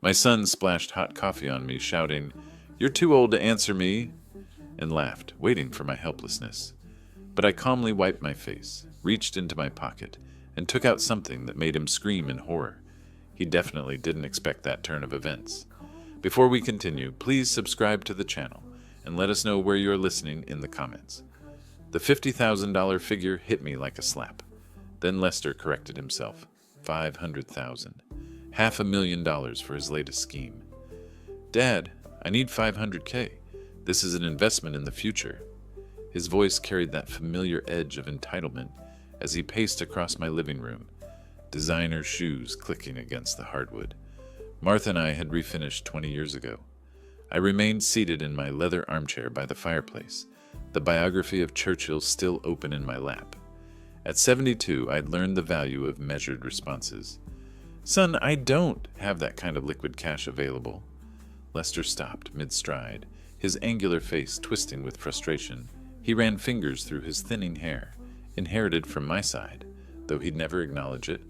My son splashed hot coffee on me, shouting, "You're too old to answer me," and laughed, waiting for my helplessness. But I calmly wiped my face, reached into my pocket, and took out something that made him scream in horror. He definitely didn't expect that turn of events. Before we continue, please subscribe to the channel and let us know where you're listening in the comments. The $50,000 figure hit me like a slap. Then Lester corrected himself. 500,000. $500,000 for his latest scheme. Dad, I need 500K. This is an investment in the future. His voice carried that familiar edge of entitlement as he paced across my living room, designer shoes clicking against the hardwood. Martha and I had refinished 20 years ago. I remained seated in my leather armchair by the fireplace, the biography of Churchill still open in my lap. At 72, I'd learned the value of measured responses. Son, I don't have that kind of liquid cash available. Lester stopped mid-stride, his angular face twisting with frustration. He ran fingers through his thinning hair, inherited from my side, though he'd never acknowledge it.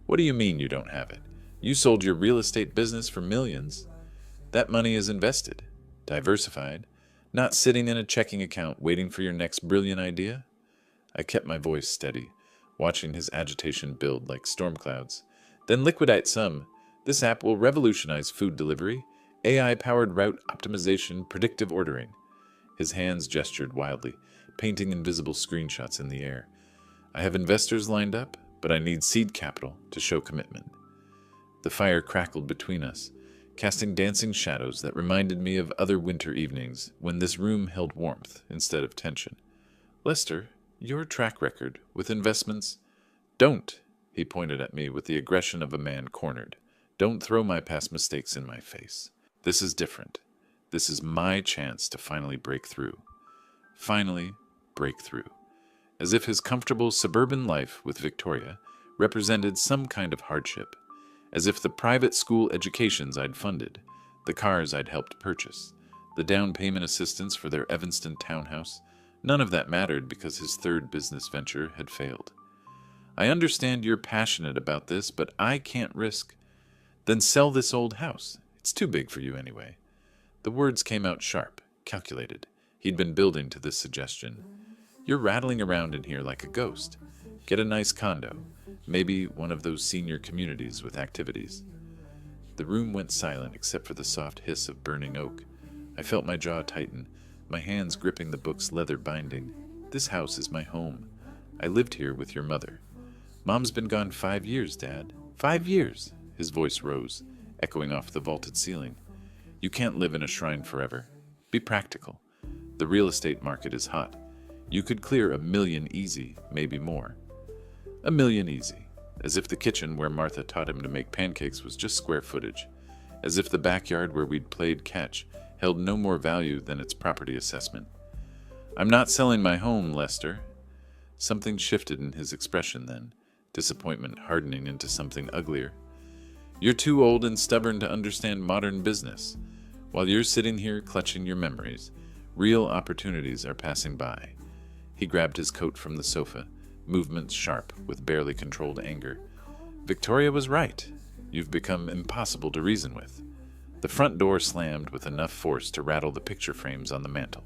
What do you mean you don't have it? You sold your real estate business for millions. That money is invested, diversified, not sitting in a checking account waiting for your next brilliant idea. I kept my voice steady, watching his agitation build like storm clouds. Then liquidate some. This app will revolutionize food delivery, AI-powered route optimization, predictive ordering. His hands gestured wildly, painting invisible screenshots in the air. I have investors lined up, but I need seed capital to show commitment. The fire crackled between us, casting dancing shadows that reminded me of other winter evenings when this room held warmth instead of tension. Lester, your track record with investments... Don't, he pointed at me with the aggression of a man cornered. Don't throw my past mistakes in my face. This is different. This is my chance to finally break through. Finally, break through. As if his comfortable suburban life with Victoria represented some kind of hardship. As if the private school educations I'd funded, the cars I'd helped purchase, the down payment assistance for their Evanston townhouse, none of that mattered because his third business venture had failed. I understand you're passionate about this, but I can't risk. Then sell this old house. It's too big for you anyway. The words came out sharp, calculated. He'd been building to this suggestion. You're rattling around in here like a ghost. Get a nice condo. Maybe one of those senior communities with activities. The room went silent except for the soft hiss of burning oak. I felt my jaw tighten, my hands gripping the book's leather binding. This house is my home. I lived here with your mother. Mom's been gone 5 years, Dad. 5 years. His voice rose, echoing off the vaulted ceiling. You can't live in a shrine forever. Be practical. The real estate market is hot. You could clear $1 million easy, maybe more. $1 million easy. As if the kitchen where Martha taught him to make pancakes was just square footage. As if the backyard where we'd played catch held no more value than its property assessment. I'm not selling my home, Lester. Something shifted in his expression then, disappointment hardening into something uglier. You're too old and stubborn to understand modern business. While you're sitting here clutching your memories, real opportunities are passing by. He grabbed his coat from the sofa, movements sharp with barely controlled anger. Victoria was right. You've become impossible to reason with. The front door slammed with enough force to rattle the picture frames on the mantel.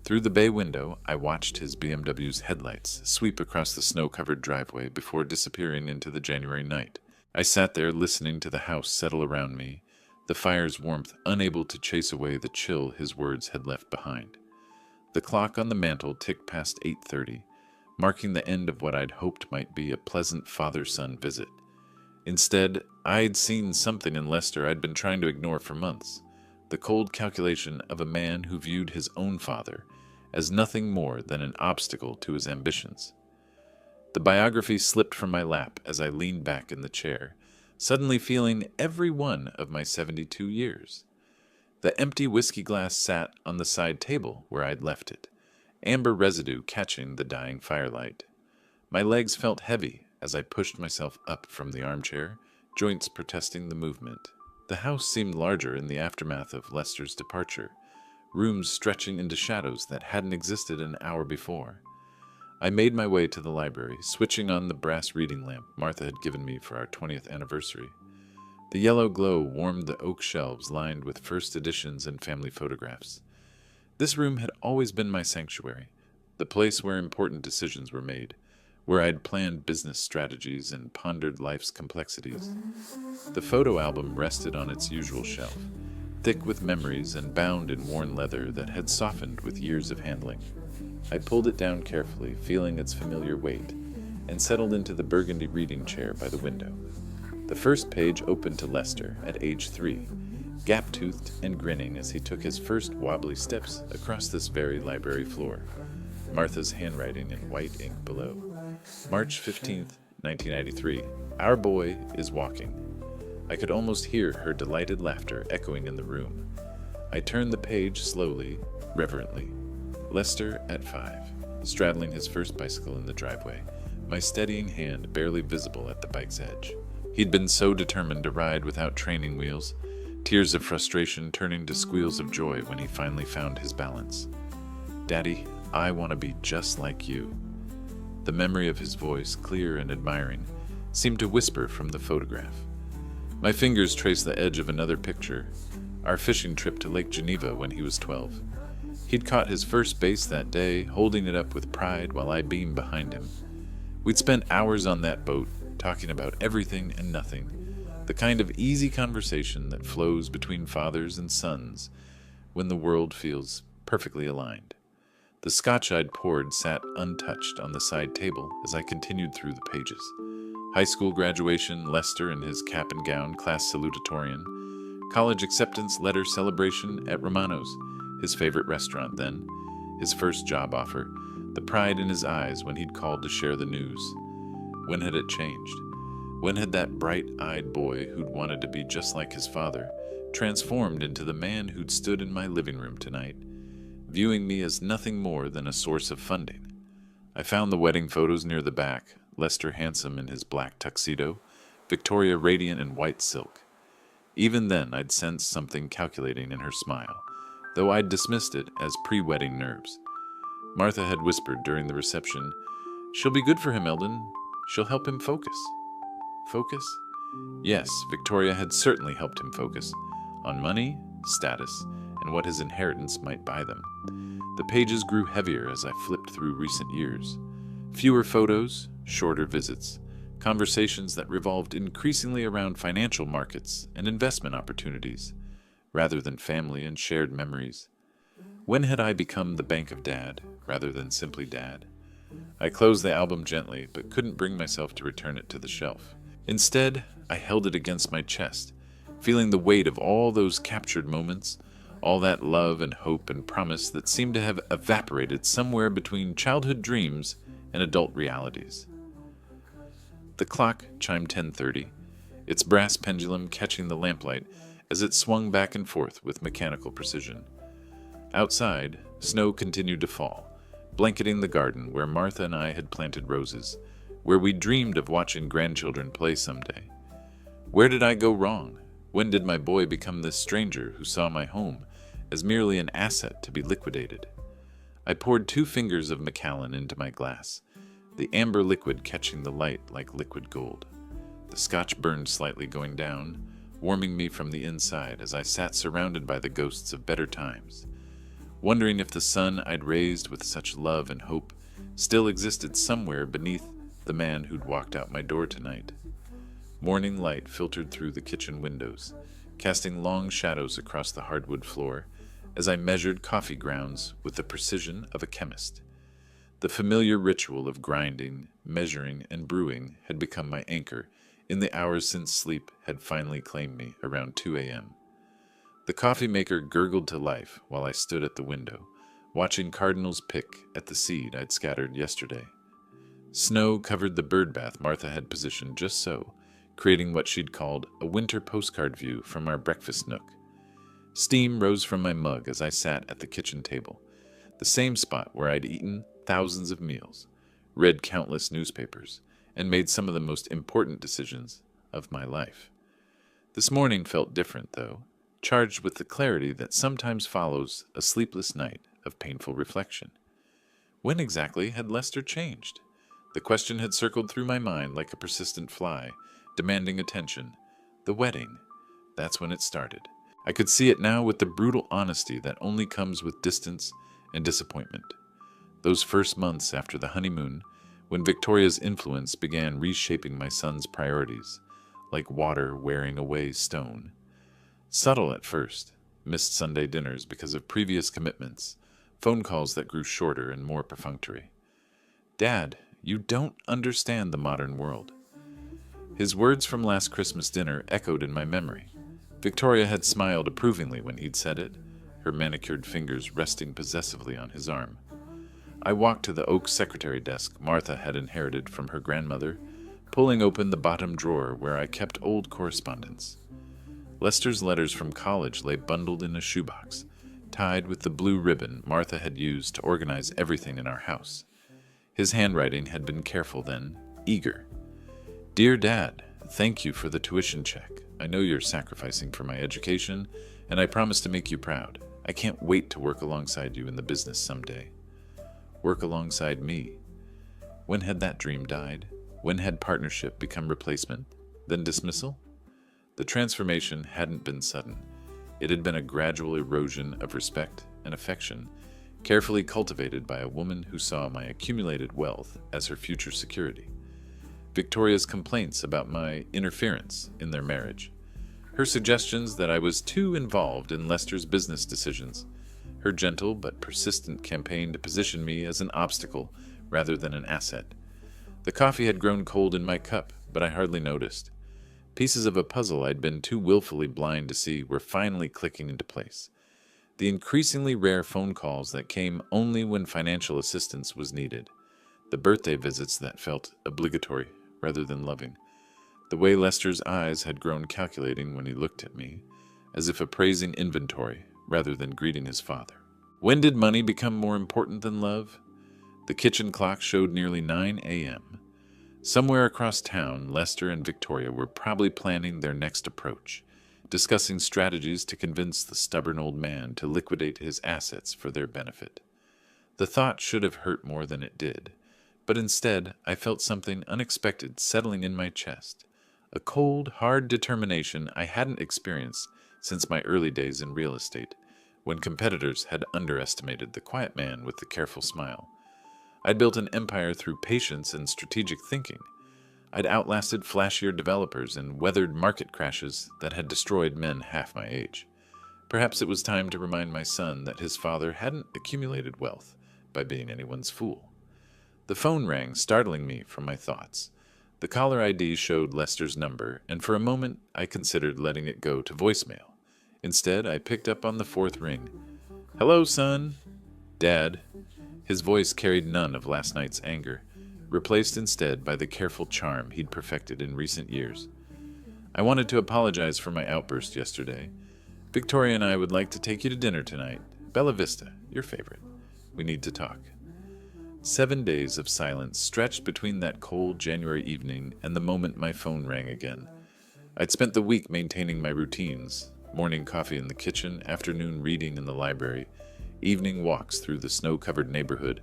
Through the bay window, I watched his BMW's headlights sweep across the snow-covered driveway before disappearing into the January night. I sat there listening to the house settle around me, the fire's warmth unable to chase away the chill his words had left behind. The clock on the mantel ticked past 8:30, marking the end of what I'd hoped might be a pleasant father-son visit. Instead, I'd seen something in Lester I'd been trying to ignore for months, the cold calculation of a man who viewed his own father as nothing more than an obstacle to his ambitions. The biography slipped from my lap as I leaned back in the chair, suddenly feeling every one of my 72 years. The empty whiskey glass sat on the side table where I'd left it, amber residue catching the dying firelight. My legs felt heavy as I pushed myself up from the armchair, joints protesting the movement. The house seemed larger in the aftermath of Lester's departure, rooms stretching into shadows that hadn't existed an hour before. I made my way to the library, switching on the brass reading lamp Martha had given me for our 20th anniversary. The yellow glow warmed the oak shelves lined with first editions and family photographs. This room had always been my sanctuary, the place where important decisions were made, where I'd planned business strategies and pondered life's complexities. The photo album rested on its usual shelf, thick with memories and bound in worn leather that had softened with years of handling. I pulled it down carefully, feeling its familiar weight, and settled into the burgundy reading chair by the window. The first page opened to Lester at age 3, gap-toothed and grinning as he took his first wobbly steps across this very library floor. Martha's handwriting in white ink below. March 15th, 1993. Our boy is walking. I could almost hear her delighted laughter echoing in the room. I turned the page slowly, reverently. Lester at 5, straddling his first bicycle in the driveway, my steadying hand barely visible at the bike's edge. He'd been so determined to ride without training wheels, tears of frustration turning to squeals of joy when he finally found his balance. "Daddy, I want to be just like you." The memory of his voice, clear and admiring, seemed to whisper from the photograph. My fingers traced the edge of another picture, our fishing trip to Lake Geneva when he was 12. He'd caught his first bass that day, holding it up with pride while I beamed behind him. We'd spent hours on that boat, talking about everything and nothing, the kind of easy conversation that flows between fathers and sons when the world feels perfectly aligned. The scotch I'd poured sat untouched on the side table as I continued through the pages. High school graduation, Lester in his cap and gown, class salutatorian. College acceptance letter celebration at Romano's, his favorite restaurant then. His first job offer, the pride in his eyes when he'd called to share the news. When had it changed? When had that bright-eyed boy who'd wanted to be just like his father transformed into the man who'd stood in my living room tonight, viewing me as nothing more than a source of funding? I found the wedding photos near the back, Lester handsome in his black tuxedo, Victoria radiant in white silk. Even then I'd sensed something calculating in her smile, though I'd dismissed it as pre-wedding nerves. Martha had whispered during the reception, "She'll be good for him, Eldon. She'll help him focus." Focus? Yes, Victoria had certainly helped him focus on money, status, and what his inheritance might buy them. The pages grew heavier as I flipped through recent years. Fewer photos, shorter visits, conversations that revolved increasingly around financial markets and investment opportunities, rather than family and shared memories. When had I become the bank of Dad, rather than simply Dad? I closed the album gently, but couldn't bring myself to return it to the shelf. Instead, I held it against my chest, feeling the weight of all those captured moments, all that love and hope and promise that seemed to have evaporated somewhere between childhood dreams and adult realities. The clock chimed 10:30, its brass pendulum catching the lamplight as it swung back and forth with mechanical precision. Outside, snow continued to fall, blanketing the garden where Martha and I had planted roses, where we dreamed of watching grandchildren play someday. Where did I go wrong? When did my boy become this stranger who saw my home as merely an asset to be liquidated? I poured 2 fingers of Macallan into my glass, the amber liquid catching the light like liquid gold. The scotch burned slightly going down, warming me from the inside as I sat surrounded by the ghosts of better times, wondering if the son I'd raised with such love and hope still existed somewhere beneath the man who'd walked out my door tonight. Morning light filtered through the kitchen windows, casting long shadows across the hardwood floor as I measured coffee grounds with the precision of a chemist. The familiar ritual of grinding, measuring, and brewing had become my anchor in the hours since sleep had finally claimed me around 2 a.m. The coffee maker gurgled to life while I stood at the window, watching cardinals pick at the seed I'd scattered yesterday. Snow covered the birdbath Martha had positioned just so, creating what she'd called a winter postcard view from our breakfast nook. Steam rose from my mug as I sat at the kitchen table, the same spot where I'd eaten thousands of meals, read countless newspapers, and made some of the most important decisions of my life. This morning felt different, though, charged with the clarity that sometimes follows a sleepless night of painful reflection. When exactly had Lester changed? The question had circled through my mind like a persistent fly, demanding attention. The wedding. That's when it started. I could see it now with the brutal honesty that only comes with distance and disappointment. Those first months after the honeymoon, when Victoria's influence began reshaping my son's priorities, like water wearing away stone. Subtle at first, missed Sunday dinners because of previous commitments, phone calls that grew shorter and more perfunctory. Dad, you don't understand the modern world. His words from last Christmas dinner echoed in my memory. Victoria had smiled approvingly when he'd said it, her manicured fingers resting possessively on his arm. I walked to the oak secretary desk Martha had inherited from her grandmother, pulling open the bottom drawer where I kept old correspondence. Lester's letters from college lay bundled in a shoebox, tied with the blue ribbon Martha had used to organize everything in our house. His handwriting had been careful then, eager. Dear Dad, thank you for the tuition check. I know you're sacrificing for my education, and I promise to make you proud. I can't wait to work alongside you in the business someday. Work alongside me. When had that dream died? When had partnership become replacement, then dismissal? The transformation hadn't been sudden. It had been a gradual erosion of respect and affection, carefully cultivated by a woman who saw my accumulated wealth as her future security. Victoria's complaints about my interference in their marriage, her suggestions that I was too involved in Lester's business decisions, her gentle but persistent campaign to position me as an obstacle rather than an asset. The coffee had grown cold in my cup, but I hardly noticed. Pieces of a puzzle I'd been too willfully blind to see were finally clicking into place. The increasingly rare phone calls that came only when financial assistance was needed. The birthday visits that felt obligatory rather than loving. The way Lester's eyes had grown calculating when he looked at me, as if appraising inventory rather than greeting his father. When did money become more important than love? The kitchen clock showed nearly 9 a.m. Somewhere across town, Lester and Victoria were probably planning their next approach, discussing strategies to convince the stubborn old man to liquidate his assets for their benefit. The thought should have hurt more than it did, but instead I felt something unexpected settling in my chest, a cold, hard determination I hadn't experienced since my early days in real estate, when competitors had underestimated the quiet man with the careful smile. I'd built an empire through patience and strategic thinking. I'd outlasted flashier developers and weathered market crashes that had destroyed men half my age. Perhaps it was time to remind my son that his father hadn't accumulated wealth by being anyone's fool. The phone rang, startling me from my thoughts. The caller ID showed Lester's number, and for a moment I considered letting it go to voicemail. Instead, I picked up on the fourth ring. Hello, son. Dad. His voice carried none of last night's anger, replaced instead by the careful charm he'd perfected in recent years. I wanted to apologize for my outburst yesterday. Victoria and I would like to take you to dinner tonight. Bella Vista, your favorite. We need to talk. 7 days of silence stretched between that cold January evening and the moment my phone rang again. I'd spent the week maintaining my routines, morning coffee in the kitchen, afternoon reading in the library, evening walks through the snow-covered neighborhood.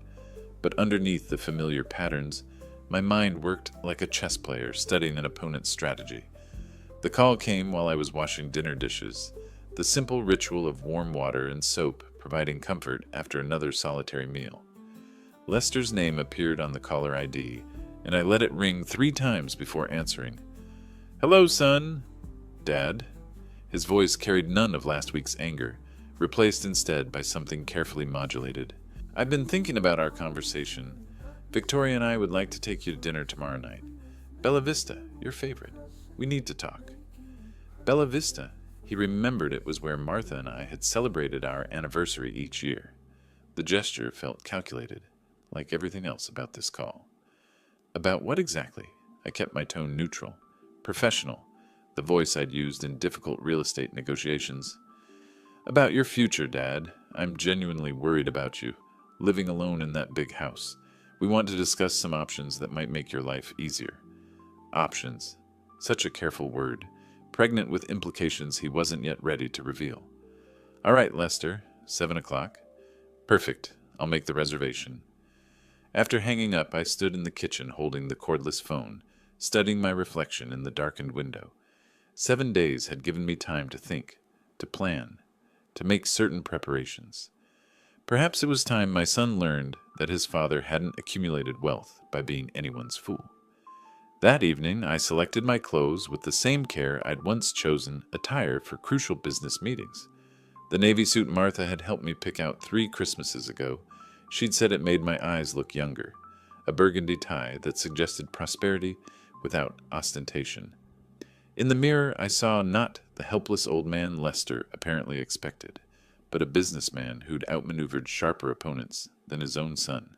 But underneath the familiar patterns, my mind worked like a chess player studying an opponent's strategy. The call came while I was washing dinner dishes, the simple ritual of warm water and soap providing comfort after another solitary meal. Lester's name appeared on the caller ID, and I let it ring 3 times before answering. Hello, son. Dad. His voice carried none of last week's anger, replaced instead by something carefully modulated. I've been thinking about our conversation. Victoria and I would like to take you to dinner tomorrow night. Bella Vista, your favorite. We need to talk. Bella Vista. He remembered it was where Martha and I had celebrated our anniversary each year. The gesture felt calculated, like everything else about this call. About what exactly? I kept my tone neutral, professional, the voice I'd used in difficult real estate negotiations. About your future, Dad. I'm genuinely worried about you, living alone in that big house. We want to discuss some options that might make your life easier. Options. Such a careful word, pregnant with implications he wasn't yet ready to reveal. All right, Lester, 7 o'clock. Perfect. I'll make the reservation. After hanging up, I stood in the kitchen holding the cordless phone, studying my reflection in the darkened window. 7 days had given me time to think, to plan, to make certain preparations. Perhaps it was time my son learned that his father hadn't accumulated wealth by being anyone's fool. That evening, I selected my clothes with the same care I'd once chosen attire for crucial business meetings. The navy suit Martha had helped me pick out 3 Christmases ago. She'd said it made my eyes look younger. A burgundy tie that suggested prosperity without ostentation. In the mirror, I saw not the helpless old man Lester apparently expected, but a businessman who'd outmaneuvered sharper opponents than his own son.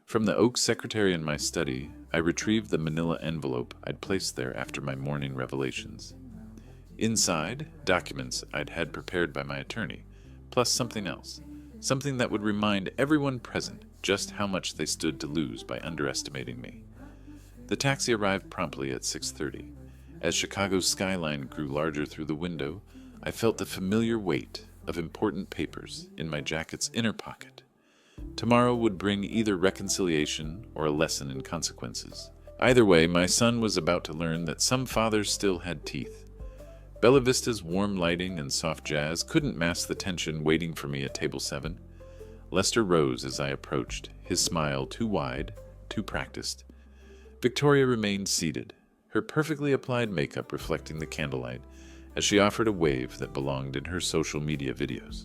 From the oak secretary in my study, I retrieved the manila envelope I'd placed there after my morning revelations. Inside, documents I'd had prepared by my attorney, plus something else, something that would remind everyone present just how much they stood to lose by underestimating me. The taxi arrived promptly at 6:30. As Chicago's skyline grew larger through the window, I felt the familiar weight of important papers in my jacket's inner pocket. Tomorrow would bring either reconciliation or a lesson in consequences. Either way, my son was about to learn that some fathers still had teeth. Bella Vista's warm lighting and soft jazz couldn't mask the tension waiting for me at table 7. Lester rose as I approached, his smile too wide, too practiced. Victoria remained seated, her perfectly applied makeup reflecting the candlelight, as she offered a wave that belonged in her social media videos.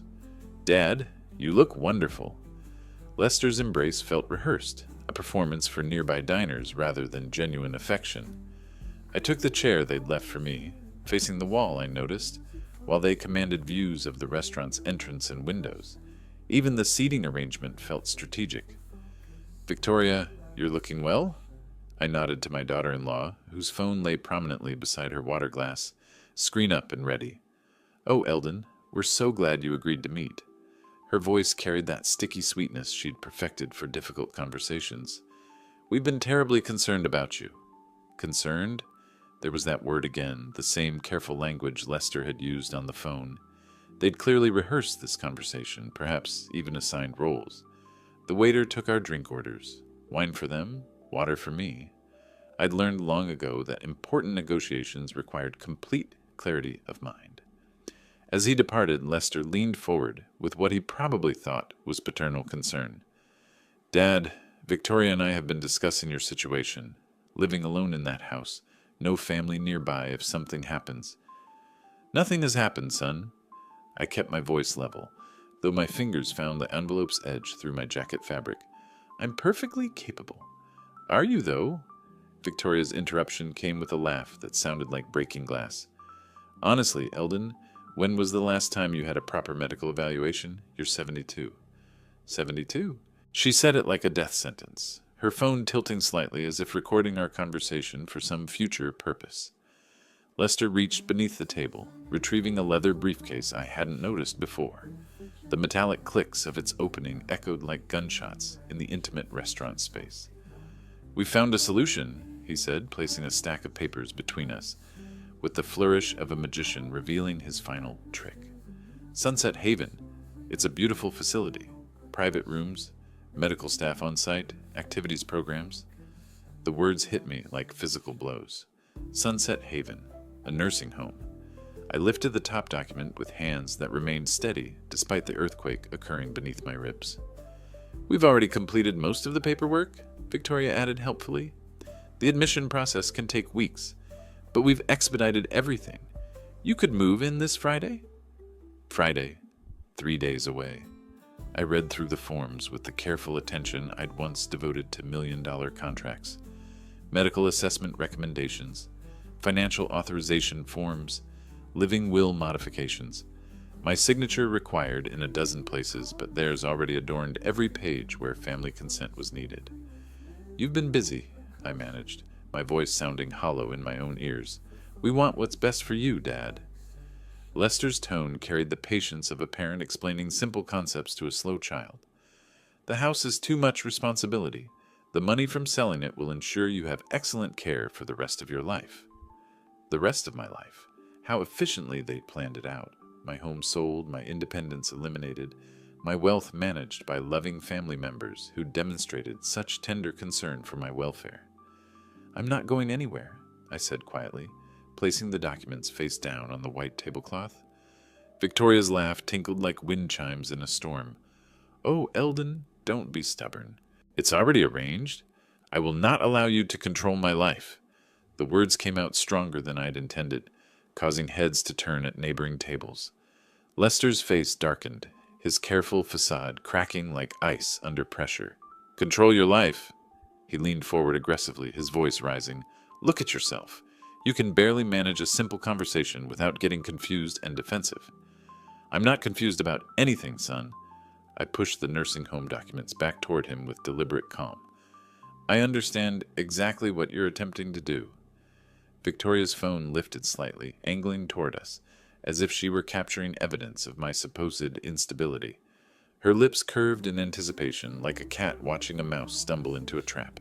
"Dad, you look wonderful." Lester's embrace felt rehearsed, a performance for nearby diners rather than genuine affection. I took the chair they'd left for me, facing the wall, I noticed, while they commanded views of the restaurant's entrance and windows. Even the seating arrangement felt strategic. "Victoria, you're looking well?" I nodded to my daughter-in-law, whose phone lay prominently beside her water glass, screen up and ready. "Oh, Eldon, we're so glad you agreed to meet." Her voice carried that sticky sweetness she'd perfected for difficult conversations. "We've been terribly concerned about you." Concerned? There was that word again, the same careful language Lester had used on the phone. They'd clearly rehearsed this conversation, perhaps even assigned roles. The waiter took our drink orders. Wine for them, water for me. I'd learned long ago that important negotiations required complete clarity of mind. As he departed, Lester leaned forward with what he probably thought was paternal concern. "Dad, Victoria and I have been discussing your situation. Living alone in that house, no family nearby if something happens." "Nothing has happened, son." I kept my voice level, though my fingers found the envelope's edge through my jacket fabric. "I'm perfectly capable." "Are you, though?" Victoria's interruption came with a laugh that sounded like breaking glass. "Honestly, Eldon, when was the last time you had a proper medical evaluation? You're 72. 72? She said it like a death sentence, her phone tilting slightly as if recording our conversation for some future purpose. Lester reached beneath the table, retrieving a leather briefcase I hadn't noticed before. The metallic clicks of its opening echoed like gunshots in the intimate restaurant space. "We found a solution," he said, placing a stack of papers between us, with the flourish of a magician revealing his final trick. "Sunset Haven. It's a beautiful facility. Private rooms, medical staff on site, activities programs." The words hit me like physical blows. Sunset Haven, a nursing home. I lifted the top document with hands that remained steady despite the earthquake occurring beneath my ribs. "We've already completed most of the paperwork," Victoria added helpfully. "The admission process can take weeks, but we've expedited everything. You could move in this Friday?" Friday, 3 days away. I read through the forms with the careful attention I'd once devoted to million-dollar contracts. Medical assessment recommendations, financial authorization forms, living will modifications. My signature required in a dozen places, but theirs already adorned every page where family consent was needed. "You've been busy," I managed, my voice sounding hollow in my own ears. "We want what's best for you, Dad." Lester's tone carried the patience of a parent explaining simple concepts to a slow child. "The house is too much responsibility. The money from selling it will ensure you have excellent care for the rest of your life." The rest of my life. How efficiently they planned it out. My home sold, my independence eliminated, my wealth managed by loving family members who demonstrated such tender concern for my welfare. "I'm not going anywhere," I said quietly, placing the documents face down on the white tablecloth. Victoria's laugh tinkled like wind chimes in a storm. "Oh, Eldon, don't be stubborn. It's already arranged. I will not allow you to control my life." The words came out stronger than I'd intended, causing heads to turn at neighboring tables. Lester's face darkened, his careful facade cracking like ice under pressure. "Control your life?" He leaned forward aggressively, his voice rising. "Look at yourself. You can barely manage a simple conversation without getting confused and defensive." "I'm not confused about anything, son." I pushed the nursing home documents back toward him with deliberate calm. "I understand exactly what you're attempting to do." Victoria's phone lifted slightly, angling toward us, as if she were capturing evidence of my supposed instability. Her lips curved in anticipation, like a cat watching a mouse stumble into a trap.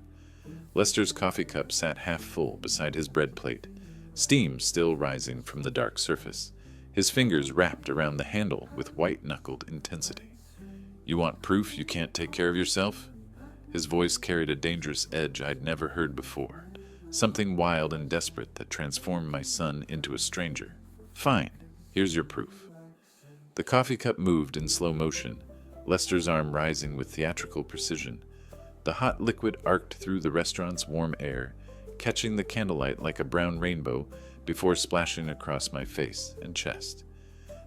Lester's coffee cup sat half full beside his bread plate, steam still rising from the dark surface, his fingers wrapped around the handle with white-knuckled intensity. "You want proof you can't take care of yourself?" His voice carried a dangerous edge I'd never heard before, something wild and desperate that transformed my son into a stranger. "Fine, here's your proof." The coffee cup moved in slow motion, Lester's arm rising with theatrical precision. The hot liquid arced through the restaurant's warm air, catching the candlelight like a brown rainbow before splashing across my face and chest.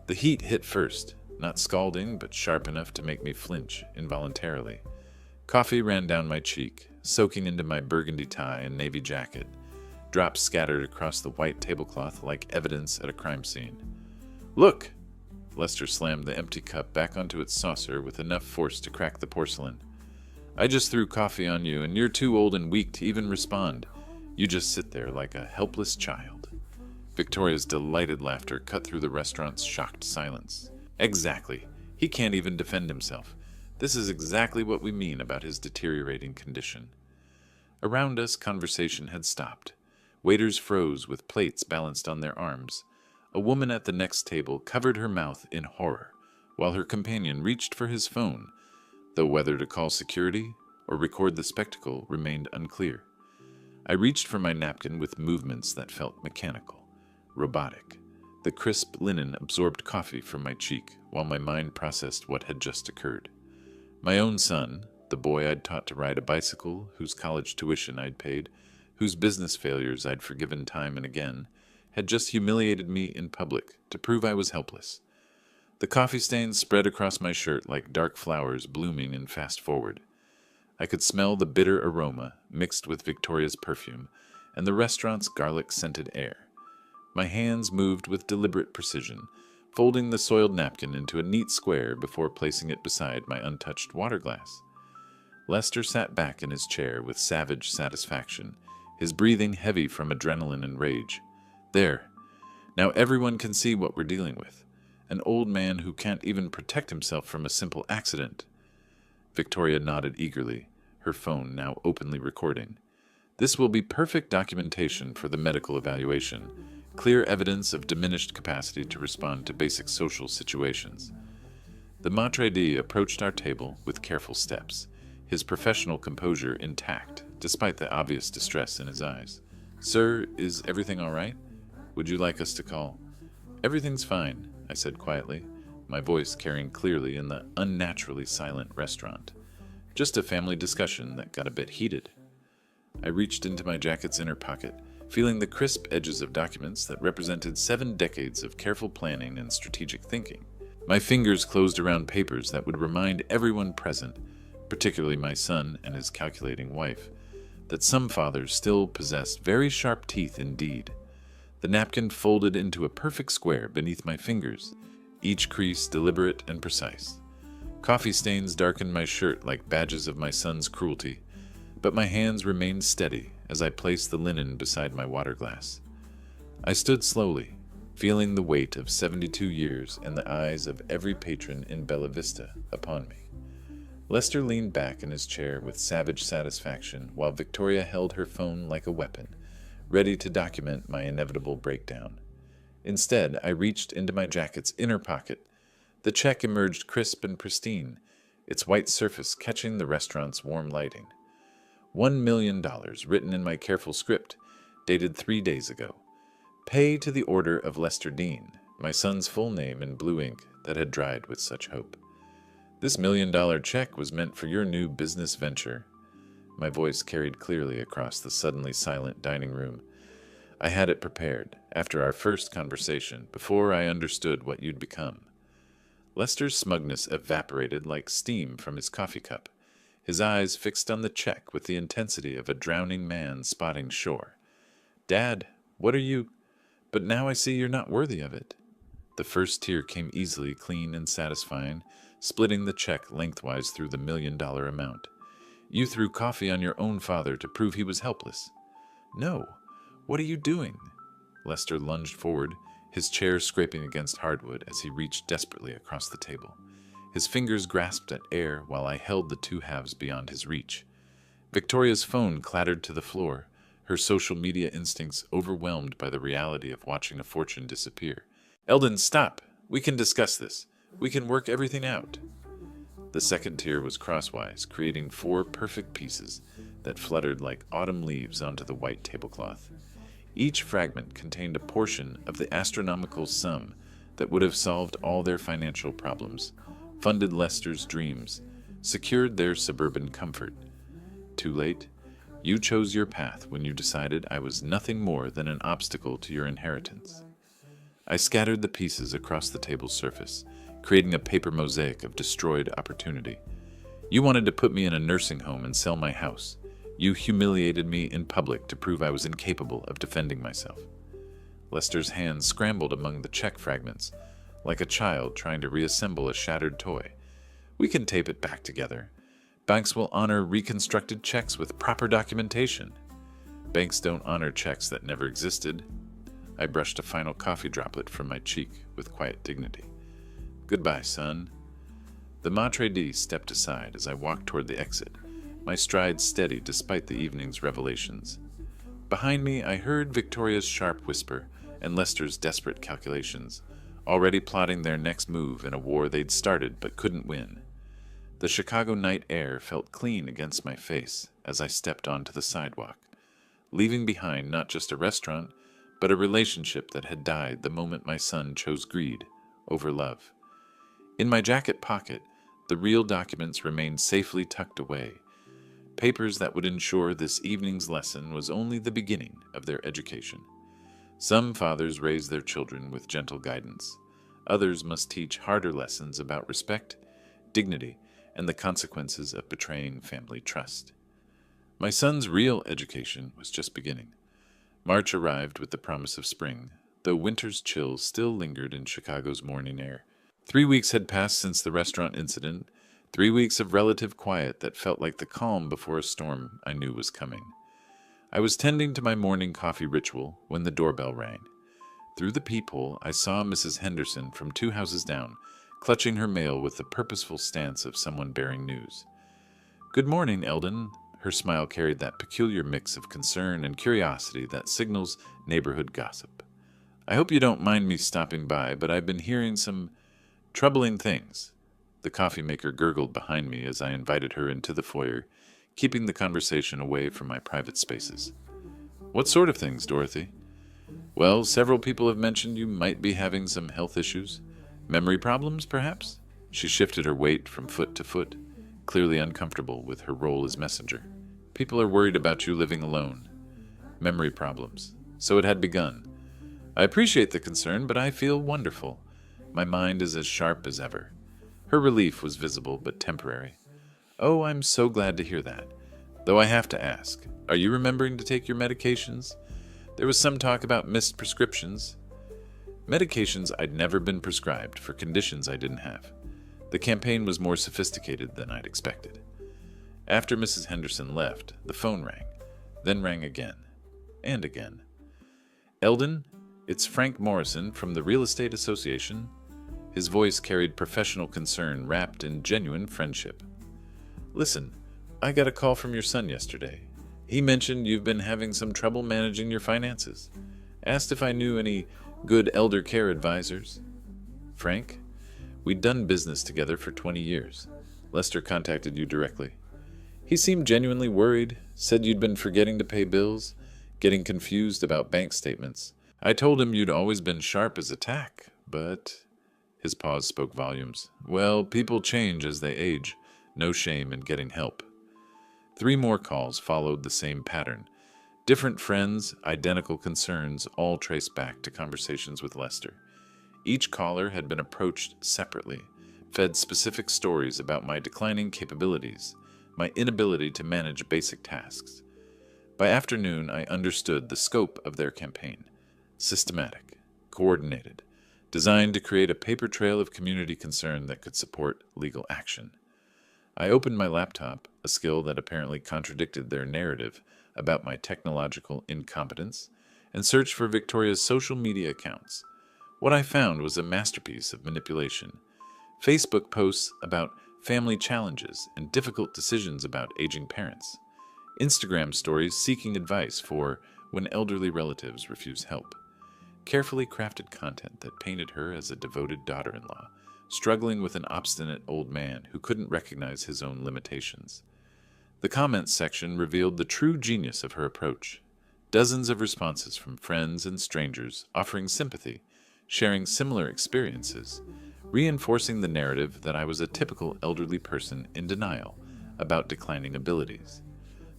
The heat hit first, not scalding but sharp enough to make me flinch involuntarily. Coffee ran down my cheek, soaking into my burgundy tie and navy jacket. Drops scattered across the white tablecloth like evidence at a crime scene. "Look!" Lester slammed the empty cup back onto its saucer with enough force to crack the porcelain. "I just threw coffee on you, and you're too old and weak to even respond. You just sit there like a helpless child." Victoria's delighted laughter cut through the restaurant's shocked silence. "Exactly. He can't even defend himself. This is exactly what we mean about his deteriorating condition." Around us, conversation had stopped. Waiters froze with plates balanced on their arms. A woman at the next table covered her mouth in horror, while her companion reached for his phone, though whether to call security or record the spectacle remained unclear. I reached for my napkin with movements that felt mechanical, robotic. The crisp linen absorbed coffee from my cheek, while my mind processed what had just occurred. My own son, the boy I'd taught to ride a bicycle, whose college tuition I'd paid, whose business failures I'd forgiven time and again, had just humiliated me in public to prove I was helpless. The coffee stains spread across my shirt like dark flowers blooming in fast forward. I could smell the bitter aroma mixed with Victoria's perfume and the restaurant's garlic-scented air. My hands moved with deliberate precision, folding the soiled napkin into a neat square before placing it beside my untouched water glass. Lester sat back in his chair with savage satisfaction, his breathing heavy from adrenaline and rage. "There. Now everyone can see what we're dealing with. An old man who can't even protect himself from a simple accident." Victoria nodded eagerly, her phone now openly recording. "This will be perfect documentation for the medical evaluation, clear evidence of diminished capacity to respond to basic social situations." The maitre d' approached our table with careful steps, his professional composure intact despite the obvious distress in his eyes. "Sir, is everything all right? Would you like us to call?" "Everything's fine," I said quietly, my voice carrying clearly in the unnaturally silent restaurant. "Just a family discussion that got a bit heated." I reached into my jacket's inner pocket, feeling the crisp edges of documents that represented 7 decades of careful planning and strategic thinking. My fingers closed around papers that would remind everyone present, particularly my son and his calculating wife, that some fathers still possessed very sharp teeth indeed. The napkin folded into a perfect square beneath my fingers, each crease deliberate and precise. Coffee stains darkened my shirt like badges of my son's cruelty, but my hands remained steady as I placed the linen beside my water glass. I stood slowly, feeling the weight of 72 years and the eyes of every patron in Bella Vista upon me. Lester leaned back in his chair with savage satisfaction, while Victoria held her phone like a weapon, ready to document my inevitable breakdown. Instead, I reached into my jacket's inner pocket. The check emerged crisp and pristine, its white surface catching the restaurant's warm lighting. $1 million, written in my careful script, dated 3 days ago. Pay to the order of Lester Dean, my son's full name in blue ink that had dried with such hope. This $1 million check was meant for your new business venture. My voice carried clearly across the suddenly silent dining room. I had it prepared, after our first conversation, before I understood what you'd become. Lester's smugness evaporated like steam from his coffee cup, his eyes fixed on the check with the intensity of a drowning man spotting shore. Dad, what are you... But now I see you're not worthy of it. The first tear came easily, clean, and satisfying, splitting the check lengthwise through the $1 million amount. You threw coffee on your own father to prove he was helpless. No. What are you doing? Lester lunged forward, his chair scraping against hardwood as he reached desperately across the table. His fingers grasped at air while I held the two halves beyond his reach. Victoria's phone clattered to the floor, her social media instincts overwhelmed by the reality of watching a fortune disappear. Eldon, stop! We can discuss this. We can work everything out. The second tear was crosswise, creating 4 perfect pieces that fluttered like autumn leaves onto the white tablecloth. Each fragment contained a portion of the astronomical sum that would have solved all their financial problems, funded Lester's dreams, secured their suburban comfort. Too late. You chose your path when you decided I was nothing more than an obstacle to your inheritance. I scattered the pieces across the table's surface, creating a paper mosaic of destroyed opportunity. You wanted to put me in a nursing home and sell my house. You humiliated me in public to prove I was incapable of defending myself. Lester's hands scrambled among the check fragments, like a child trying to reassemble a shattered toy. We can tape it back together. Banks will honor reconstructed checks with proper documentation. Banks don't honor checks that never existed. I brushed a final coffee droplet from my cheek with quiet dignity. Goodbye, son. The maitre d' stepped aside as I walked toward the exit, my stride steady despite the evening's revelations. Behind me, I heard Victoria's sharp whisper and Lester's desperate calculations, already plotting their next move in a war they'd started but couldn't win. The Chicago night air felt clean against my face as I stepped onto the sidewalk, leaving behind not just a restaurant, but a relationship that had died the moment my son chose greed over love. In my jacket pocket, the real documents remained safely tucked away, papers that would ensure this evening's lesson was only the beginning of their education. Some fathers raise their children with gentle guidance. Others must teach harder lessons about respect, dignity, and the consequences of betraying family trust. My son's real education was just beginning. March arrived with the promise of spring, though winter's chills still lingered in Chicago's morning air. 3 weeks had passed since the restaurant incident, 3 weeks of relative quiet that felt like the calm before a storm I knew was coming. I was tending to my morning coffee ritual when the doorbell rang. Through the peephole, I saw Mrs. Henderson from 2 houses down, clutching her mail with the purposeful stance of someone bearing news. Good morning, Eldon. Her smile carried that peculiar mix of concern and curiosity that signals neighborhood gossip. I hope you don't mind me stopping by, but I've been hearing some troubling things. The coffee maker gurgled behind me as I invited her into the foyer, keeping the conversation away from my private spaces. What sort of things, Dorothy? Well, several people have mentioned you might be having some health issues. Memory problems, perhaps? She shifted her weight from foot to foot, clearly uncomfortable with her role as messenger. People are worried about you living alone. Memory problems. So it had begun. I appreciate the concern, but I feel wonderful. My mind is as sharp as ever. Her relief was visible but temporary. Oh, I'm so glad to hear that. Though I have to ask, are you remembering to take your medications? There was some talk about missed prescriptions. Medications I'd never been prescribed for conditions I didn't have. The campaign was more sophisticated than I'd expected. After Mrs. Henderson left, the phone rang, then rang again, and again. Eldon, it's Frank Morrison from the Real Estate Association. His voice carried professional concern wrapped in genuine friendship. Listen, I got a call from your son yesterday. He mentioned you've been having some trouble managing your finances. Asked if I knew any good elder care advisors. Frank, we'd done business together for 20 years. Lester contacted you directly. He seemed genuinely worried, said you'd been forgetting to pay bills, getting confused about bank statements. I told him you'd always been sharp as a tack, but his pause spoke volumes. Well, people change as they age. No shame in getting help. 3 more calls followed the same pattern. Different friends, identical concerns, all traced back to conversations with Lester. Each caller had been approached separately, fed specific stories about my declining capabilities, my inability to manage basic tasks. By afternoon, I understood the scope of their campaign. Systematic, coordinated, designed to create a paper trail of community concern that could support legal action. I opened my laptop, a skill that apparently contradicted their narrative about my technological incompetence, and searched for Victoria's social media accounts. What I found was a masterpiece of manipulation. Facebook posts about family challenges and difficult decisions about aging parents. Instagram stories seeking advice for when elderly relatives refuse help. Carefully crafted content that painted her as a devoted daughter-in-law, struggling with an obstinate old man who couldn't recognize his own limitations. The comments section revealed the true genius of her approach. Dozens of responses from friends and strangers offering sympathy, sharing similar experiences, reinforcing the narrative that I was a typical elderly person in denial about declining abilities.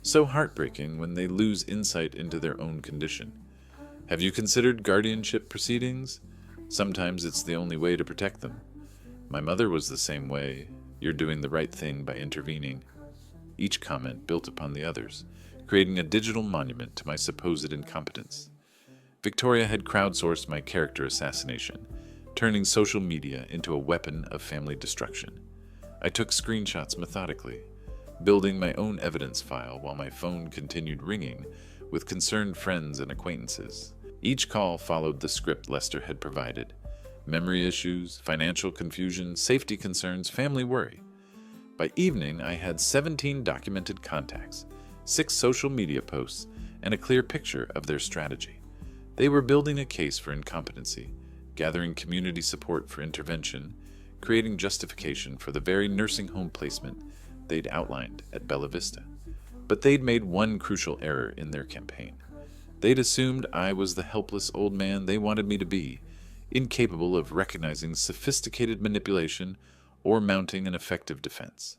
So heartbreaking when they lose insight into their own condition. Have you considered guardianship proceedings? Sometimes it's the only way to protect them. My mother was the same way. You're doing the right thing by intervening. Each comment built upon the others, creating a digital monument to my supposed incompetence. Victoria had crowdsourced my character assassination, turning social media into a weapon of family destruction. I took screenshots methodically, building my own evidence file while my phone continued ringing with concerned friends and acquaintances. Each call followed the script Lester had provided. Memory issues, financial confusion, safety concerns, family worry. By evening, I had 17 documented contacts, 6 social media posts, and a clear picture of their strategy. They were building a case for incompetency, gathering community support for intervention, creating justification for the very nursing home placement they'd outlined at Bella Vista. But they'd made one crucial error in their campaign. They'd assumed I was the helpless old man they wanted me to be, incapable of recognizing sophisticated manipulation or mounting an effective defense.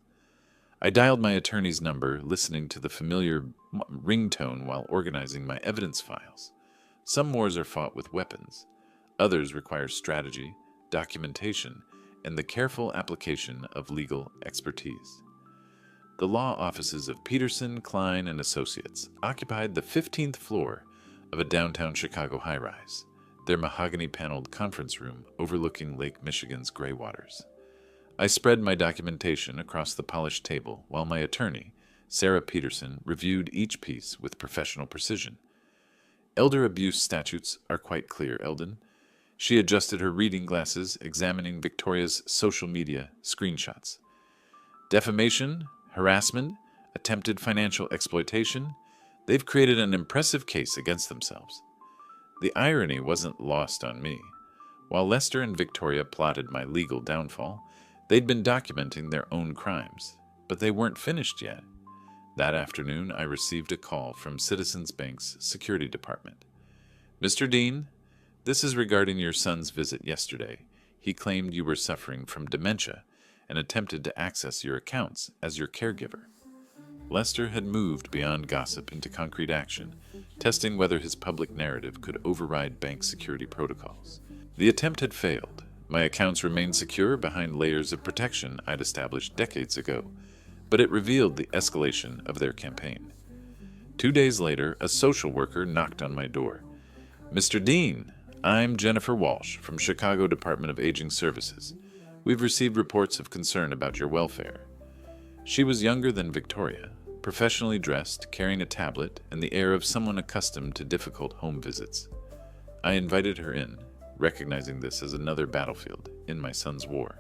I dialed my attorney's number, listening to the familiar ringtone while organizing my evidence files. Some wars are fought with weapons. Others require strategy, documentation, and the careful application of legal expertise. The law offices of Peterson, Klein, and Associates occupied the 15th floor of a downtown Chicago high-rise, their mahogany-paneled conference room overlooking Lake Michigan's gray waters. I spread my documentation across the polished table while my attorney, Sarah Peterson, reviewed each piece with professional precision. Elder abuse statutes are quite clear, Eldon. She adjusted her reading glasses, examining Victoria's social media screenshots. Defamation, harassment, attempted financial exploitation, they've created an impressive case against themselves. The irony wasn't lost on me. While Lester and Victoria plotted my legal downfall, they'd been documenting their own crimes, but they weren't finished yet. That afternoon, I received a call from Citizens Bank's security department. Mr. Dean, this is regarding your son's visit yesterday. He claimed you were suffering from dementia and attempted to access your accounts as your caregiver. Lester had moved beyond gossip into concrete action, testing whether his public narrative could override bank security protocols. The attempt had failed. My accounts remained secure behind layers of protection I'd established decades ago, but it revealed the escalation of their campaign. 2 days later, a social worker knocked on my door. Mr. Dean, I'm Jennifer Walsh from Chicago Department of Aging Services. We've received reports of concern about your welfare. She was younger than Victoria, professionally dressed, carrying a tablet, and the air of someone accustomed to difficult home visits. I invited her in, recognizing this as another battlefield in my son's war.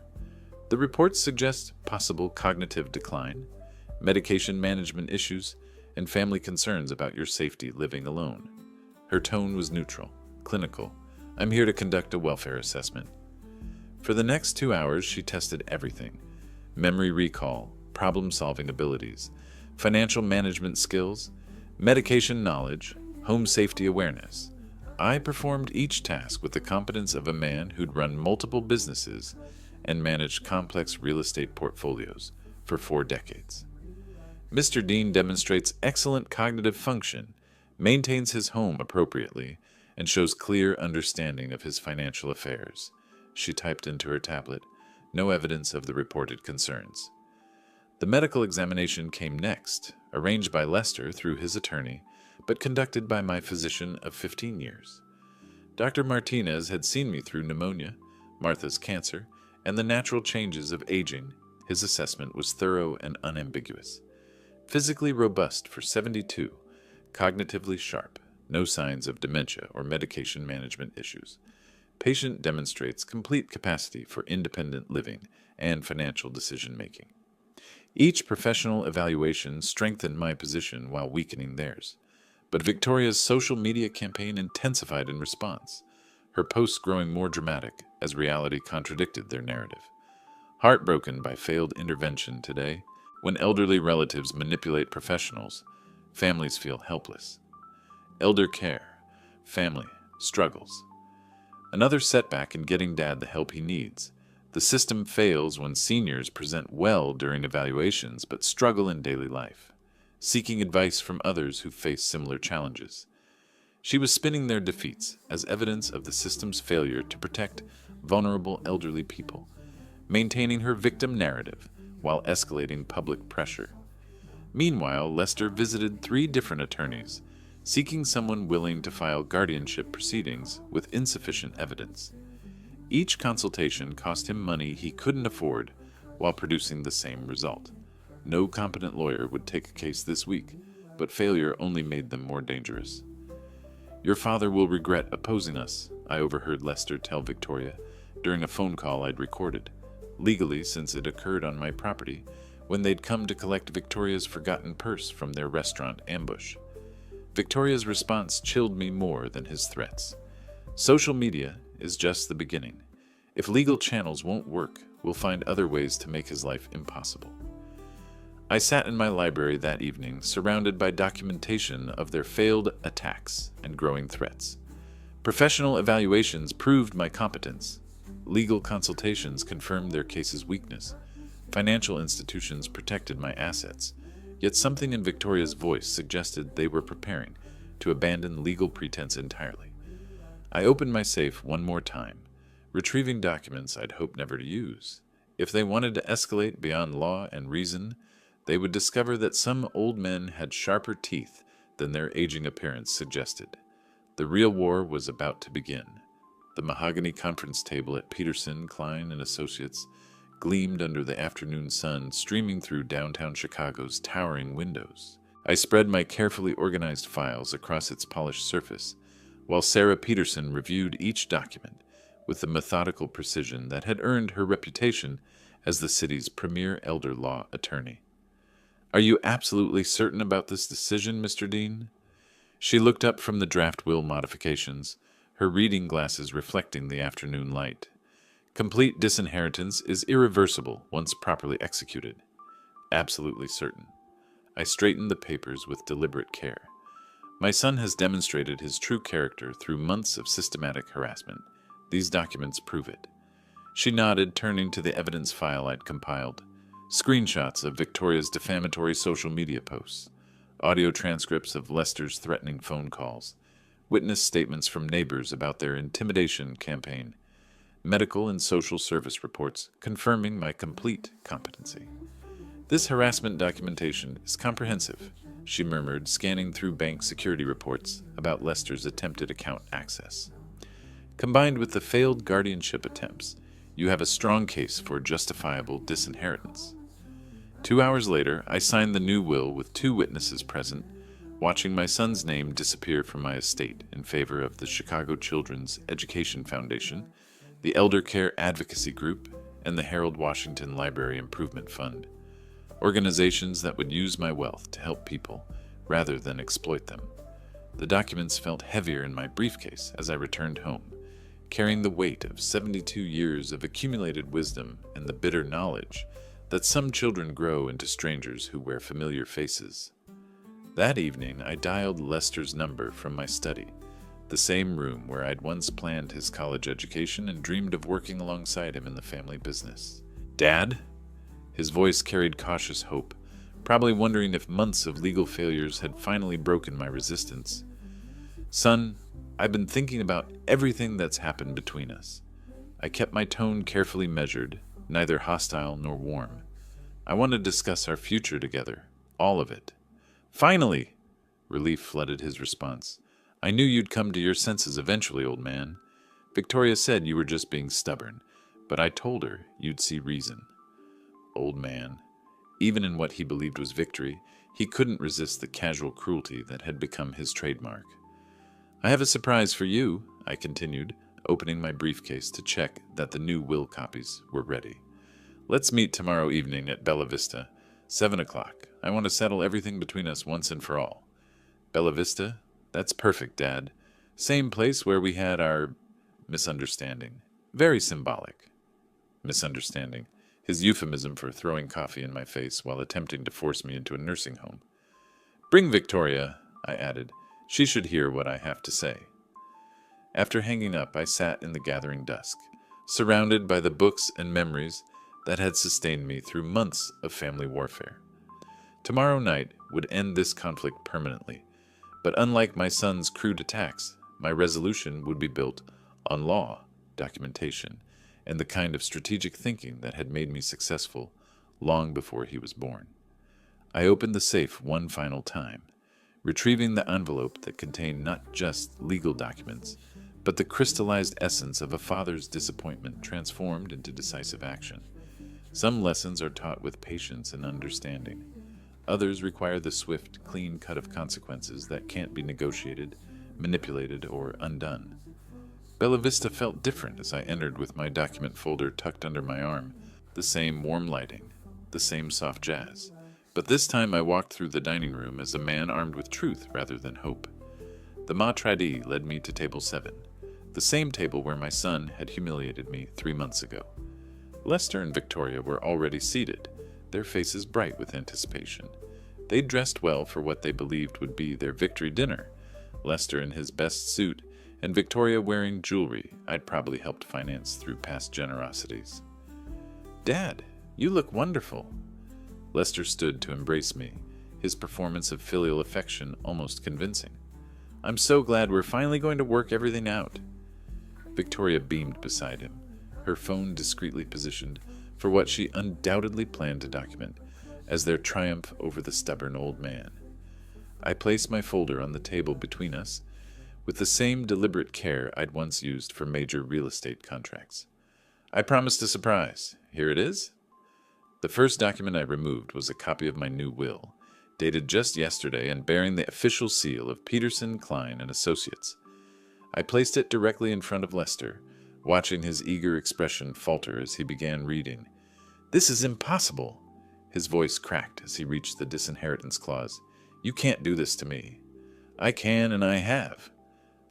The reports suggest possible cognitive decline, medication management issues, and family concerns about your safety living alone. Her tone was neutral, clinical. I'm here to conduct a welfare assessment. For the next 2 hours, she tested everything: memory recall, problem-solving abilities, financial management skills, medication knowledge, home safety awareness. I performed each task with the competence of a man who'd run multiple businesses and managed complex real estate portfolios for 4 decades. Mr. Dean demonstrates excellent cognitive function, maintains his home appropriately, and shows clear understanding of his financial affairs. She typed into her tablet, no evidence of the reported concerns. The medical examination came next, arranged by Lester through his attorney, but conducted by my physician of 15 years. Dr. Martinez had seen me through pneumonia, Martha's cancer, and the natural changes of aging. His assessment was thorough and unambiguous. Physically robust for 72, cognitively sharp, no signs of dementia or medication management issues. Patient demonstrates complete capacity for independent living and financial decision-making. Each professional evaluation strengthened my position while weakening theirs. But Victoria's social media campaign intensified in response, her posts growing more dramatic as reality contradicted their narrative. Heartbroken by failed intervention today, when elderly relatives manipulate professionals, families feel helpless. Elder care, family, struggles. Another setback in getting Dad the help he needs. The system fails when seniors present well during evaluations but struggle in daily life, seeking advice from others who face similar challenges. She was spinning their defeats as evidence of the system's failure to protect vulnerable elderly people, maintaining her victim narrative while escalating public pressure. Meanwhile, Lester visited 3 different attorneys, seeking someone willing to file guardianship proceedings with insufficient evidence. Each consultation cost him money he couldn't afford while producing the same result. No competent lawyer would take a case this week, but failure only made them more dangerous. "Your father will regret opposing us," I overheard Lester tell Victoria during a phone call I'd recorded, legally since it occurred on my property when they'd come to collect Victoria's forgotten purse from their restaurant ambush. Victoria's response chilled me more than his threats. Social media is just the beginning. If legal channels won't work, we'll find other ways to make his life impossible. I sat in my library that evening, surrounded by documentation of their failed attacks and growing threats. Professional evaluations proved my competence. Legal consultations confirmed their case's weakness. Financial institutions protected my assets. Yet something in Victoria's voice suggested they were preparing to abandon legal pretense entirely. I opened my safe one more time, retrieving documents I'd hoped never to use. If they wanted to escalate beyond law and reason, they would discover that some old men had sharper teeth than their aging appearance suggested. The real war was about to begin. The mahogany conference table at Peterson, Klein & Associates gleamed under the afternoon sun streaming through downtown Chicago's towering windows. I spread my carefully organized files across its polished surface, while Sarah Peterson reviewed each document with the methodical precision that had earned her reputation as the city's premier elder law attorney. "Are you absolutely certain about this decision, Mr. Dean?" She looked up from the draft will modifications, her reading glasses reflecting the afternoon light. "Complete disinheritance is irreversible once properly executed." "Absolutely certain." I straightened the papers with deliberate care. "My son has demonstrated his true character through months of systematic harassment. These documents prove it." She nodded, turning to the evidence file I'd compiled. Screenshots of Victoria's defamatory social media posts, audio transcripts of Lester's threatening phone calls, witness statements from neighbors about their intimidation campaign, medical and social service reports confirming my complete competency. "This harassment documentation is comprehensive," she murmured, scanning through bank security reports about Lester's attempted account access. "Combined with the failed guardianship attempts, you have a strong case for justifiable disinheritance." 2 hours later, I signed the new will with 2 witnesses present, watching my son's name disappear from my estate in favor of the Chicago Children's Education Foundation, the Elder Care Advocacy Group, and the Harold Washington Library Improvement Fund, organizations that would use my wealth to help people rather than exploit them. The documents felt heavier in my briefcase as I returned home, carrying the weight of 72 years of accumulated wisdom and the bitter knowledge that some children grow into strangers who wear familiar faces. That evening, I dialed Lester's number from my study, the same room where I'd once planned his college education and dreamed of working alongside him in the family business. "Dad?" His voice carried cautious hope, probably wondering if months of legal failures had finally broken my resistance. "Son, I've been thinking about everything that's happened between us." I kept my tone carefully measured, neither hostile nor warm. "I want to discuss our future together, all of it." "Finally!" Relief flooded his response. "I knew you'd come to your senses eventually, old man. Victoria said you were just being stubborn, but I told her you'd see reason." Old man. Even in what he believed was victory, he couldn't resist the casual cruelty that had become his trademark. "I have a surprise for you," I continued, opening my briefcase to check that the new will copies were ready. "Let's meet tomorrow evening at Bella Vista, 7 o'clock. I want to settle everything between us once and for all." "Bella Vista? That's perfect, Dad. Same place where we had our misunderstanding. Very symbolic." Misunderstanding. His euphemism for throwing coffee in my face while attempting to force me into a nursing home. "Bring Victoria," I added. "She should hear what I have to say." After hanging up, I sat in the gathering dusk, surrounded by the books and memories that had sustained me through months of family warfare. Tomorrow night would end this conflict permanently, but unlike my son's crude attacks, my resolution would be built on law, documentation, and the kind of strategic thinking that had made me successful long before he was born. I opened the safe one final time, retrieving the envelope that contained not just legal documents, but the crystallized essence of a father's disappointment transformed into decisive action. Some lessons are taught with patience and understanding. Others require the swift, clean cut of consequences that can't be negotiated, manipulated, or undone. Bella Vista felt different as I entered with my document folder tucked under my arm, the same warm lighting, the same soft jazz. But this time I walked through the dining room as a man armed with truth rather than hope. The maitre led me to table 7, the same table where my son had humiliated me 3 months ago. Lester and Victoria were already seated, their faces bright with anticipation. They dressed well for what they believed would be their victory dinner, Lester in his best suit, and Victoria wearing jewelry I'd probably helped finance through past generosities. "Dad, you look wonderful." Lester stood to embrace me, his performance of filial affection almost convincing. "I'm so glad we're finally going to work everything out." Victoria beamed beside him, her phone discreetly positioned for what she undoubtedly planned to document as their triumph over the stubborn old man. I placed my folder on the table between us, with the same deliberate care I'd once used for major real estate contracts. "I promised a surprise. Here it is." The first document I removed was a copy of my new will, dated just yesterday and bearing the official seal of Peterson, Klein and Associates. I placed it directly in front of Lester, watching his eager expression falter as he began reading. "This is impossible." His voice cracked as he reached the disinheritance clause. "You can't do this to me." "I can, and I have."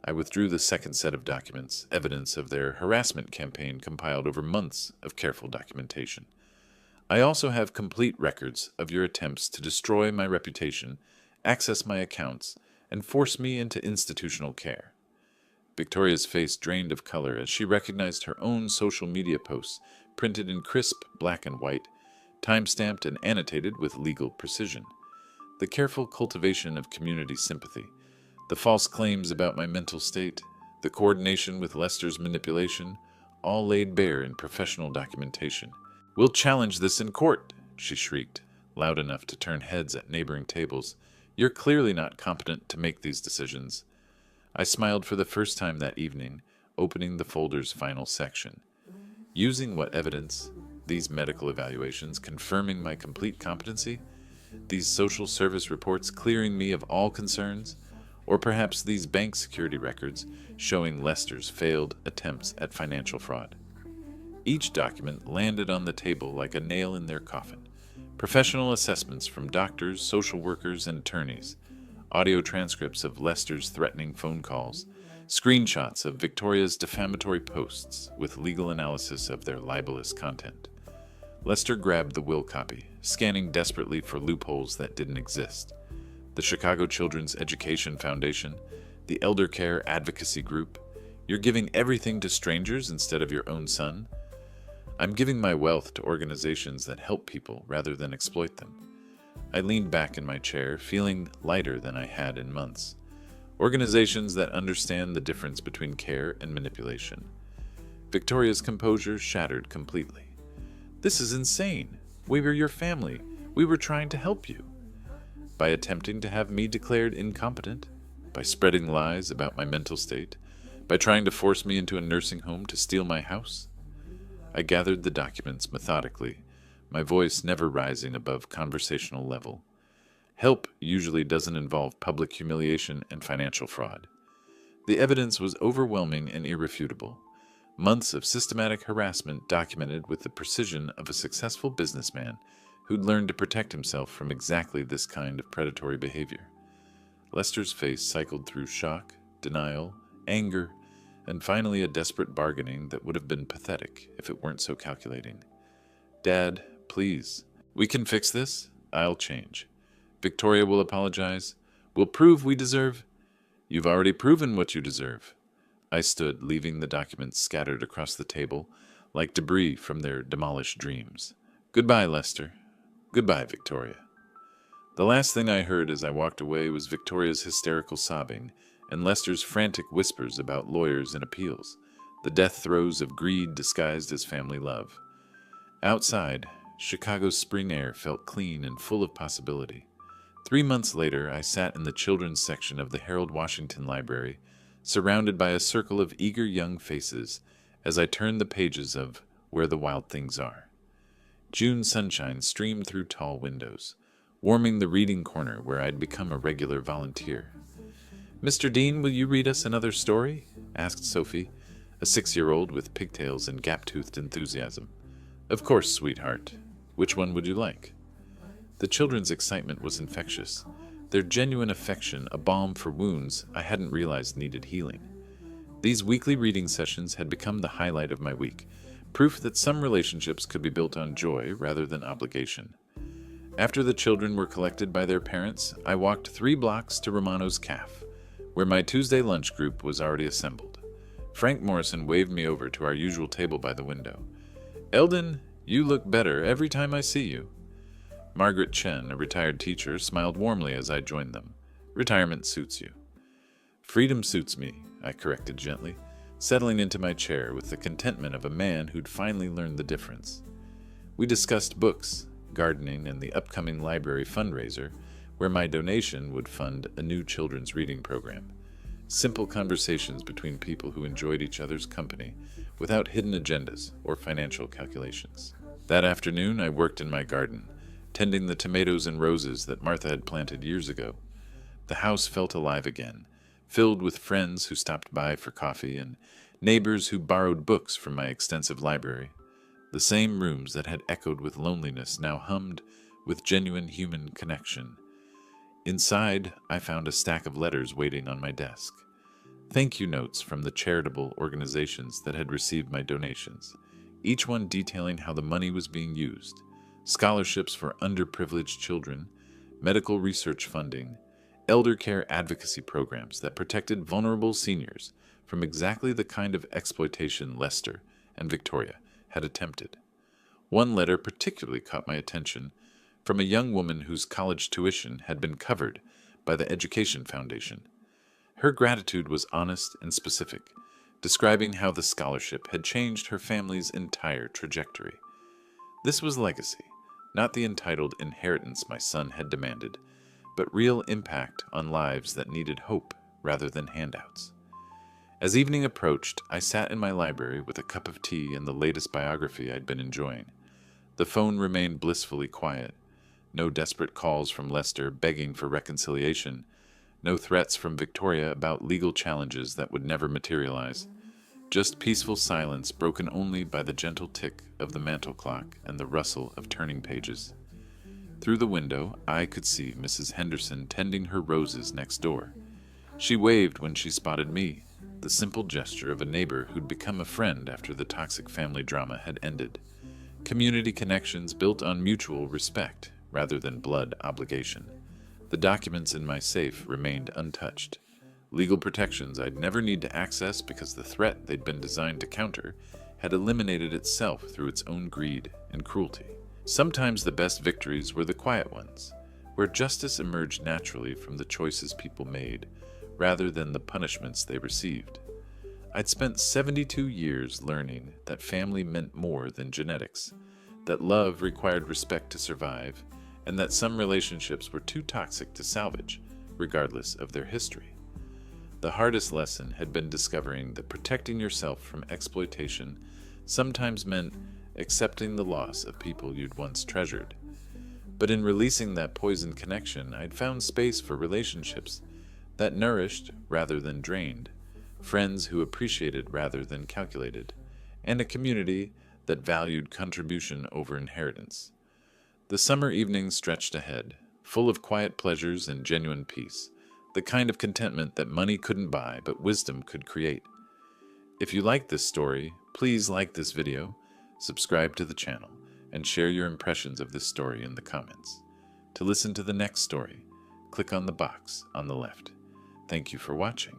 I withdrew the second set of documents, evidence of their harassment campaign compiled over months of careful documentation. "I also have complete records of your attempts to destroy my reputation, access my accounts, and force me into institutional care." Victoria's face drained of color as she recognized her own social media posts, printed in crisp black and white, time-stamped and annotated with legal precision. The careful cultivation of community sympathy, the false claims about my mental state, the coordination with Lester's manipulation, all laid bare in professional documentation. "We'll challenge this in court," she shrieked, loud enough to turn heads at neighboring tables. "You're clearly not competent to make these decisions." I smiled for the first time that evening, opening the folder's final section. Using what evidence? These medical evaluations confirming my complete competency? These social service reports clearing me of all concerns? Or perhaps these bank security records showing Lester's failed attempts at financial fraud? Each document landed on the table like a nail in their coffin. Professional assessments from doctors, social workers, and attorneys, audio transcripts of Lester's threatening phone calls, screenshots of Victoria's defamatory posts with legal analysis of their libelous content. Lester grabbed the will copy, scanning desperately for loopholes that didn't exist. The Chicago Children's Education Foundation, the elder care advocacy group. You're giving everything to strangers instead of your own son. I'm giving my wealth to organizations that help people rather than exploit them. I leaned back in my chair, feeling lighter than I had in months. Organizations that understand the difference between care and manipulation. Victoria's composure shattered completely. This is insane. We were your family. We were trying to help you. By attempting to have me declared incompetent, by spreading lies about my mental state, by trying to force me into a nursing home to steal my house. I gathered the documents methodically, my voice never rising above conversational level. Help usually doesn't involve public humiliation and financial fraud. The evidence was overwhelming and irrefutable. Months of systematic harassment documented with the precision of a successful businessman who'd learned to protect himself from exactly this kind of predatory behavior. Lester's face cycled through shock, denial, anger, and finally a desperate bargaining that would have been pathetic if it weren't so calculating. Dad, please. We can fix this. I'll change. Victoria will apologize. We'll prove we deserve. You've already proven what you deserve. I stood, leaving the documents scattered across the table like debris from their demolished dreams. Goodbye, Lester. Goodbye, Victoria. The last thing I heard as I walked away was Victoria's hysterical sobbing and Lester's frantic whispers about lawyers and appeals, the death throes of greed disguised as family love. Outside, Chicago's spring air felt clean and full of possibility. 3 months later, I sat in the children's section of the Harold Washington Library, surrounded by a circle of eager young faces as I turned the pages of Where the Wild Things Are. June sunshine streamed through tall windows, warming the reading corner where I'd become a regular volunteer. Mr. Dean, will you read us another story? Asked Sophie, a 6-year-old with pigtails and gap-toothed enthusiasm. Of course, sweetheart. Which one would you like? The children's excitement was infectious, their genuine affection a balm for wounds I hadn't realized needed healing. These weekly reading sessions had become the highlight of my week, proof that some relationships could be built on joy rather than obligation. After the children were collected by their parents, I walked 3 blocks to Romano's Cafe, where my Tuesday lunch group was already assembled. Frank Morrison waved me over to our usual table by the window. Eldon, you look better every time I see you. Margaret Chen, a retired teacher, smiled warmly as I joined them. Retirement suits you. Freedom suits me, I corrected gently, settling into my chair with the contentment of a man who'd finally learned the difference. We discussed books, gardening, and the upcoming library fundraiser, where my donation would fund a new children's reading program. Simple conversations between people who enjoyed each other's company without hidden agendas or financial calculations. That afternoon, I worked in my garden, tending the tomatoes and roses that Martha had planted years ago. The house felt alive again, filled with friends who stopped by for coffee and neighbors who borrowed books from my extensive library. The same rooms that had echoed with loneliness now hummed with genuine human connection. Inside, I found a stack of letters waiting on my desk. Thank you notes from the charitable organizations that had received my donations, each one detailing how the money was being used. Scholarships for underprivileged children, medical research funding, elder care advocacy programs that protected vulnerable seniors from exactly the kind of exploitation Lester and Victoria had attempted. One letter particularly caught my attention, from a young woman whose college tuition had been covered by the Education Foundation. Her gratitude was honest and specific, describing how the scholarship had changed her family's entire trajectory. This was legacy, not the entitled inheritance my son had demanded, but real impact on lives that needed hope rather than handouts. As evening approached, I sat in my library with a cup of tea and the latest biography I'd been enjoying. The phone remained blissfully quiet. No desperate calls from Lester begging for reconciliation. No threats from Victoria about legal challenges that would never materialize. Just peaceful silence broken only by the gentle tick of the mantel clock and the rustle of turning pages. Through the window, I could see Mrs. Henderson tending her roses next door. She waved when she spotted me, the simple gesture of a neighbor who'd become a friend after the toxic family drama had ended. Community connections built on mutual respect rather than blood obligation. The documents in my safe remained untouched. Legal protections I'd never need to access because the threat they'd been designed to counter had eliminated itself through its own greed and cruelty. Sometimes the best victories were the quiet ones, where justice emerged naturally from the choices people made, rather than the punishments they received. I'd spent 72 years learning that family meant more than genetics, that love required respect to survive, and that some relationships were too toxic to salvage, regardless of their history. The hardest lesson had been discovering that protecting yourself from exploitation sometimes meant accepting the loss of people you'd once treasured. But in releasing that poisoned connection, I'd found space for relationships that nourished rather than drained, friends who appreciated rather than calculated, and a community that valued contribution over inheritance. The summer evenings stretched ahead, full of quiet pleasures and genuine peace, the kind of contentment that money couldn't buy but wisdom could create. If you like this story, please like this video, subscribe to the channel, and share your impressions of this story in the comments. To listen to the next story, click on the box on the left. Thank you for watching.